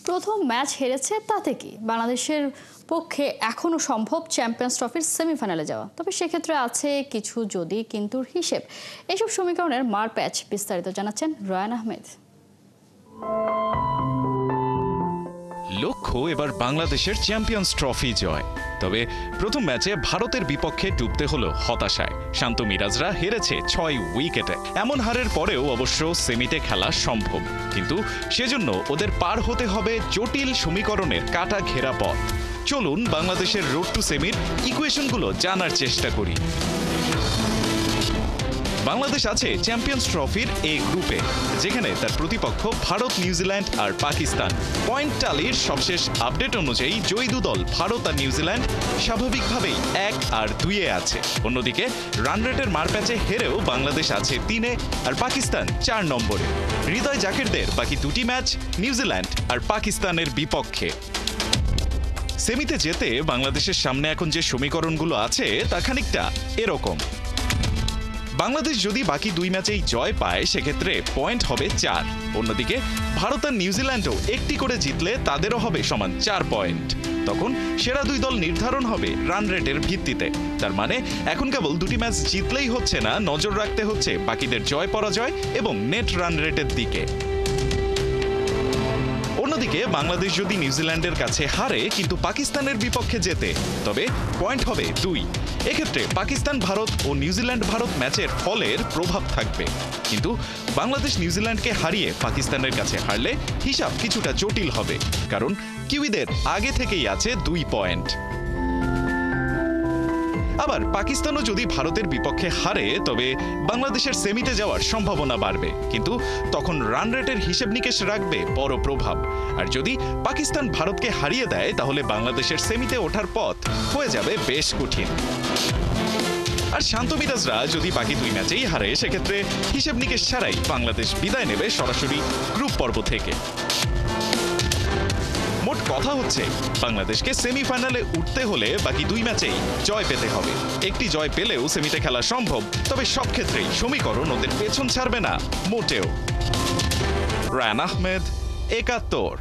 প্রথম ম্যাচ হেরেছে তাতে কি, বাংলাদেশের পক্ষে এখনো সম্ভব চ্যাম্পিয়ন্স ট্রফির সেমিফাইনালে যাওয়া। তবে সেক্ষেত্রে আছে কিছু যদি কিন্তুর হিসেব। এসব সমীকরণের মারপ্যাচ বিস্তারিত জানাচ্ছেন রায়ান আহমেদ। লক্ষ্য এবার বাংলাদেশের চ্যাম্পিয়ন্স ট্রফি জয়। তবে প্রথম ম্যাচে ভারতের বিপক্ষে ডুবতে হলো হতাশায়। শান্ত মিরাজরা হেরেছে 6 উইকেটে। এমন হারের পরেও অবশ্য সেমিতে খেলা সম্ভব, কিন্তু সেজন্য ওদের পার হতে হবে জটিল সমীকরণের কাটা ঘেরা পথ। চলুন বাংলাদেশের রোড টু সেমির ইকুয়েশনগুলো জানার চেষ্টা করি। বাংলাদেশ আছে চ্যাম্পিয়ন্স ট্রফির এ গ্রুপে, যেখানে তার প্রতিপক্ষ ভারত, নিউজিল্যান্ড আর পাকিস্তান। পয়েন্ট টালির সবশেষ আপডেট অনুযায়ী জয়ী দল ভারত আর নিউজিল্যান্ড স্বাভাবিকভাবেই 1 আর 2-এ আছে। অন্যদিকে রান রেটের মারপ্যাচে হেরেও বাংলাদেশ আছে 3-এ আর পাকিস্তান 4 নম্বরে। হৃদয় জাকিরদের বাকি দুটি ম্যাচ নিউজিল্যান্ড আর পাকিস্তানের বিপক্ষে। সেমিতে যেতে বাংলাদেশের সামনে এখন যে সমীকরণগুলো আছে তা খানিকটা এরকম। বাংলাদেশ যদি বাকি 2 ম্যাচেই জয় পায়, সেক্ষেত্রে পয়েন্ট হবে 4। অন্যদিকে ভারত আর নিউজিল্যান্ডও একটি করে জিতলে তাদেরও হবে সমান 4 পয়েন্ট। তখন সেরা 2 দল নির্ধারণ হবে রান রেটের ভিত্তিতে। তার মানে এখন কেবল 2টি ম্যাচ জিতলেই হচ্ছে না, নজর রাখতে হচ্ছে বাকিদের জয় পরাজয় এবং নেট রান রেটের দিকে। অন্যদিকে বাংলাদেশ যদি নিউজিল্যান্ডের কাছে হারে কিন্তু পাকিস্তানের বিপক্ষে জেতে, তবে পয়েন্ট হবে 2। এক্ষেত্রে পাকিস্তান ভারত ও নিউজিল্যান্ড ভারত ম্যাচের ফলের প্রভাব থাকবে। কিন্তু বাংলাদেশ নিউজিল্যান্ডকে হারিয়ে পাকিস্তানের কাছে হারলে হিসাব কিছুটা জটিল হবে, কারণ কিউইদের আগে থেকেই আছে 2 পয়েন্ট। আবার পাকিস্তানও যদি ভারতের বিপক্ষে হারে, তবে বাংলাদেশের সেমিতে যাওয়ার সম্ভাবনা বাড়বে, কিন্তু তখন রান রেটের হিসেব নিকেশ রাখবে বড় প্রভাব। আর যদি পাকিস্তান ভারতকে হারিয়ে দেয়, তাহলে বাংলাদেশের সেমিতে ওঠার পথ হয়ে যাবে বেশ কঠিন। আর শান্ত মিরাজরা যদি বাকি 2 ম্যাচেই হারে, সেক্ষেত্রে হিসেব নিকেশ ছাড়াই বাংলাদেশ বিদায় নেবে সরাসরি গ্রুপ পর্ব থেকে। মোট কথা হচ্ছে, বাংলাদেশকে সেমিফাইনালে উঠতে হলে বাকি 2 ম্যাচেই জয় পেতে হবে। একটি জয় পেলেও সেমিতে খেলা সম্ভব, তবে সব ক্ষেত্রেই সমীকরণ ওদের পেছন ছাড়বে না মোটেও। রায়ান আহমেদ, ৭১।